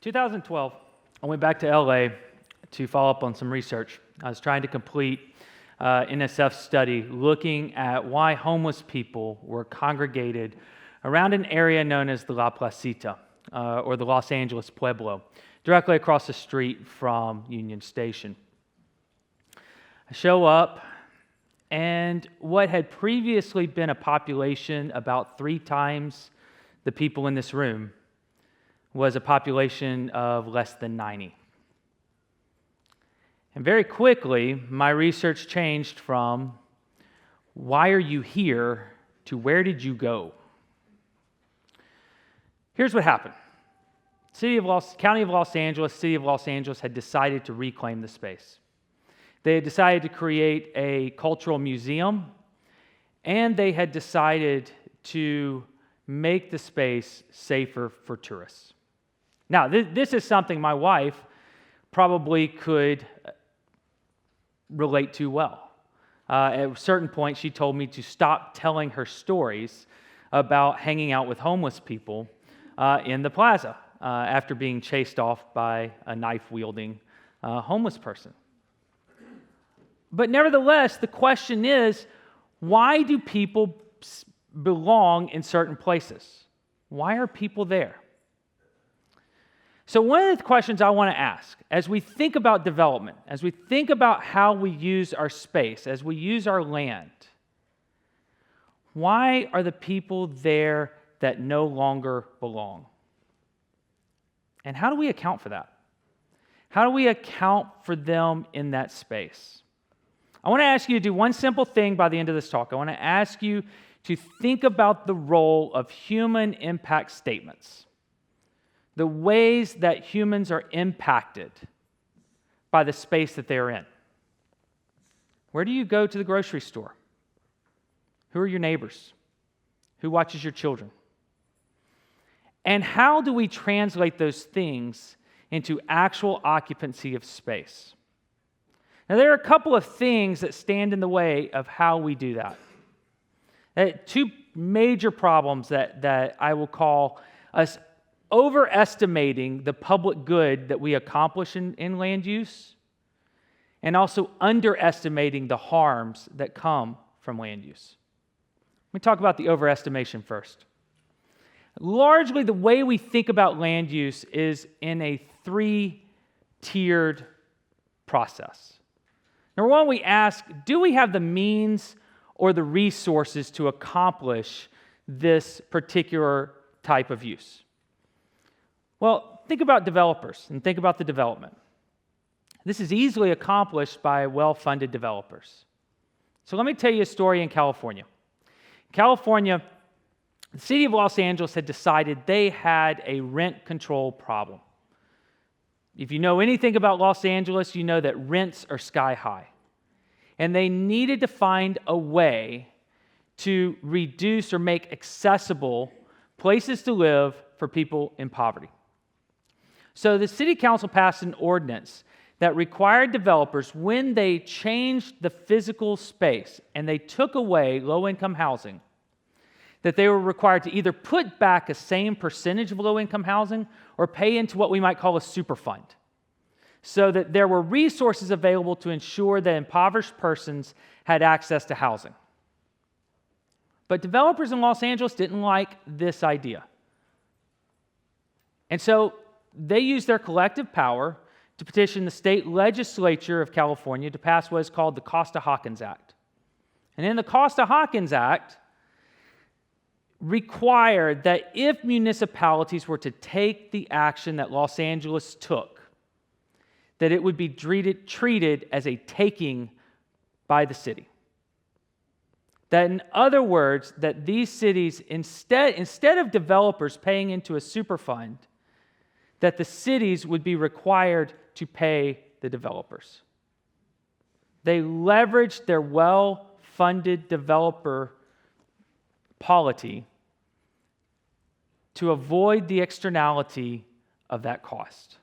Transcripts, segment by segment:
2012, I went back to LA to follow up on some research. I was trying to complete NSF study looking at why homeless people were congregated around an area known as the La Placita, or the Los Angeles Pueblo, directly across the street from Union Station. I show up, and what had previously been a population about 3 times the people in this room was a population of less than 90. And very quickly, my research changed from why are you here to where did you go? Here's what happened. County of Los Angeles, City of Los Angeles had decided to reclaim the space. They had decided to create a cultural museum, and they had decided to make the space safer for tourists. Now, this is something my wife probably could relate to well. At a certain point, she told me to stop telling her stories about hanging out with homeless people in the plaza after being chased off by a knife-wielding homeless person. But nevertheless, the question is, why do people belong in certain places? Why are people there? So one of the questions I want to ask, as we think about development, as we think about how we use our space, as we use our land, why are the people there that no longer belong? And how do we account for that? How do we account for them in that space? I want to ask you to do one simple thing by the end of this talk. I want to ask you to think about the role of human impact statements, the ways that humans are impacted by the space that they are in. Where do you go to the grocery store? Who are your neighbors? Who watches your children? And how do we translate those things into actual occupancy of space? Now, there are a couple of things that stand in the way of how we do that. 2 major problems that I will call us overestimating the public good that we accomplish in land use, and also underestimating the harms that come from land use. Let me talk about the overestimation first. Largely, the way we think about land use is in a 3-tiered process. Number 1, we ask, do we have the means or the resources to accomplish this particular type of use? Well, think about developers and think about the development. This is easily accomplished by well-funded developers. So let me tell you a story in California. California, the city of Los Angeles had decided they had a rent control problem. If you know anything about Los Angeles, you know that rents are sky high. And they needed to find a way to reduce or make accessible places to live for people in poverty. So the city council passed an ordinance that required developers, when they changed the physical space and they took away low-income housing, that they were required to either put back a same percentage of low-income housing or pay into what we might call a super fund, so that there were resources available to ensure that impoverished persons had access to housing. But developers in Los Angeles didn't like this idea. And so they used their collective power to petition the state legislature of California to pass what is called the Hawkins Act. And in the Hawkins Act, required that if municipalities were to take the action that Los Angeles took, that it would be treated as a taking by the city. That, in other words, that these cities, instead of developers paying into a super fund, that the cities would be required to pay the developers. They leveraged their well-funded developer polity to avoid the externality of that cost.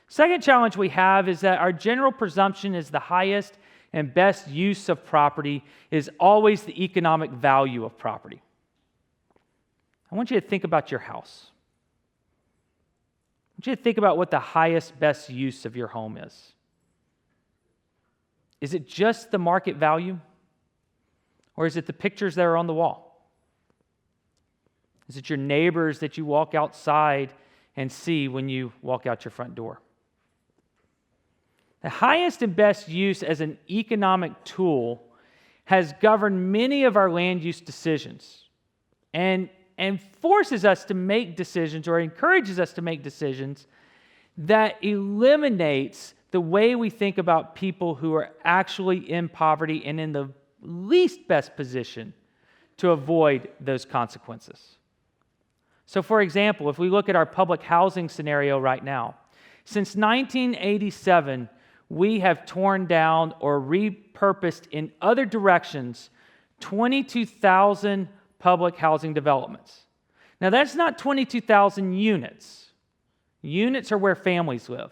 Second challenge we have is that our general presumption is the highest and best use of property is always the economic value of property. I want you to think about your house. want you to think about what the highest, best use of your home is. Is it just the market value? Or is it the pictures that are on the wall? Is it your neighbors that you walk outside and see when you walk out your front door? The highest and best use as an economic tool has governed many of our land use decisions and forces us to make decisions or encourages us to make decisions that eliminates the way we think about people who are actually in poverty and in the least best position to avoid those consequences. So, for example, if we look at our public housing scenario right now, since 1987, we have torn down or repurposed in other directions 22,000 public housing developments. Now, that's not 22,000 units. Units are where families live.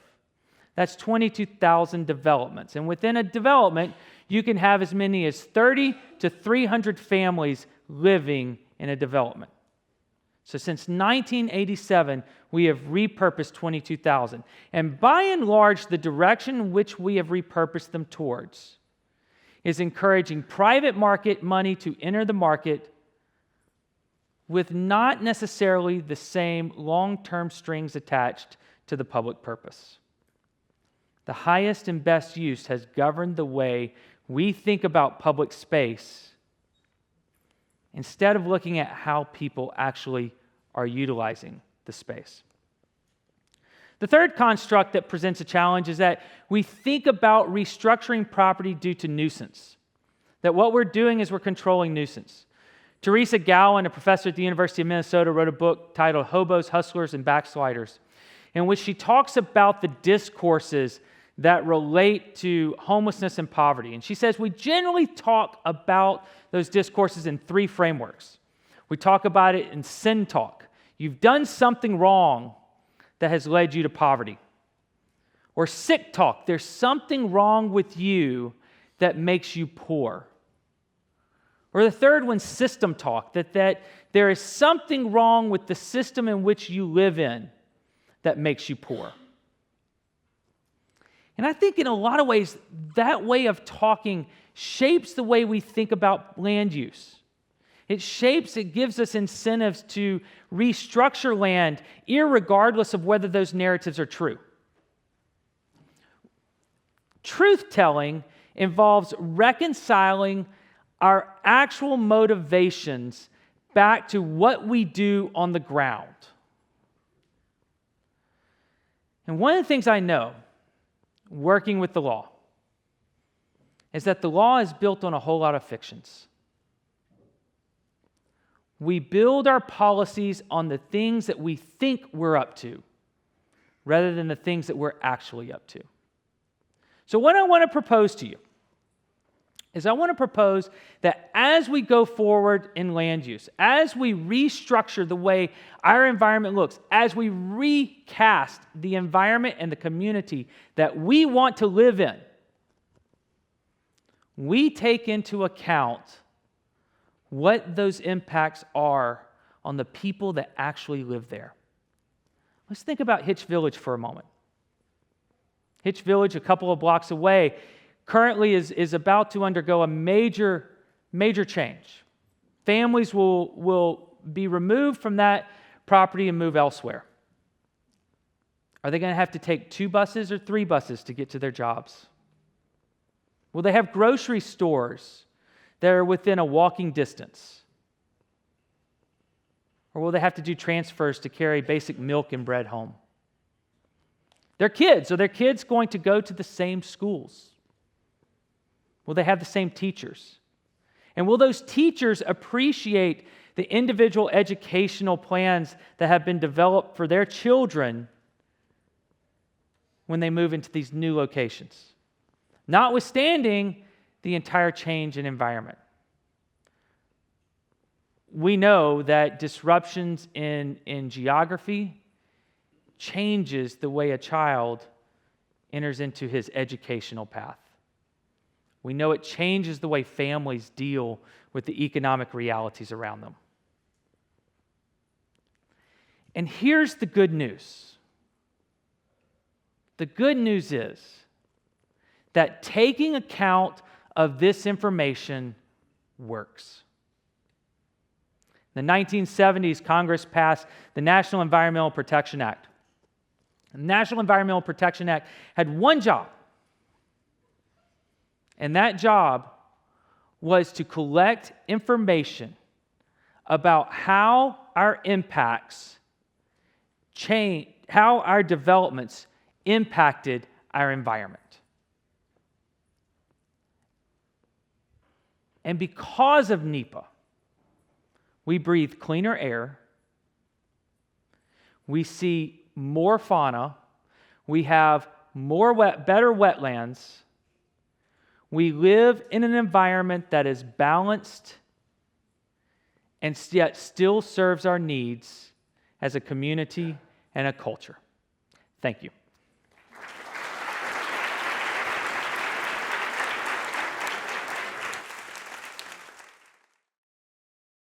That's 22,000 developments. And within a development, you can have as many as 30 to 300 families living in a development. So since 1987, we have repurposed 22,000. And by and large, the direction in which we have repurposed them towards is encouraging private market money to enter the market with not necessarily the same long-term strings attached to the public purpose. The highest and best use has governed the way we think about public space instead of looking at how people actually are utilizing the space. The third construct that presents a challenge is that we think about restructuring property due to nuisance. That what we're doing is we're controlling nuisance. Teresa Gowan, a professor at the University of Minnesota, wrote a book titled Hobos, Hustlers, and Backsliders, in which she talks about the discourses that relate to homelessness and poverty. And she says we generally talk about those discourses in three frameworks. We talk about it in sin talk. You've done something wrong that has led you to poverty. Or sick talk. There's something wrong with you that makes you poor. Or the third one, system talk. That there is something wrong with the system in which you live in that makes you poor. And I think in a lot of ways, that way of talking shapes the way we think about land use. It gives us incentives to restructure land, irregardless of whether those narratives are true. Truth-telling involves reconciling our actual motivations back to what we do on the ground. And one of the things I know, working with the law, is that the law is built on a whole lot of fictions. We build our policies on the things that we think we're up to, rather than the things that we're actually up to. So what I want to propose to you is I want to propose that as we go forward in land use, as we restructure the way our environment looks, as we recast the environment and the community that we want to live in, we take into account what those impacts are on the people that actually live there. Let's think about Hitch Village for a moment. Hitch Village, a couple of blocks away, currently is about to undergo a major change. Families will be removed from that property and move elsewhere. Are they going to have to take 2 buses or 3 buses to get to their jobs? Will they have grocery stores that are within a walking distance? Or will they have to do transfers to carry basic milk and bread home? Their kids, are their kids going to go to the same schools? Will they have the same teachers? And will those teachers appreciate the individual educational plans that have been developed for their children when they move into these new locations? Notwithstanding the entire change in environment. We know that disruptions in geography changes the way a child enters into his educational path. We know it changes the way families deal with the economic realities around them. And here's the good news. The good news is that taking account of this information works. In the 1970s, Congress passed the National Environmental Protection Act. The National Environmental Protection Act had one job, and that job was to collect information about how our impacts change, how our developments impacted our environment. And because of NEPA, we breathe cleaner air, we see more fauna, we have better wetlands, we live in an environment that is balanced and yet still serves our needs as a community and a culture. Thank you.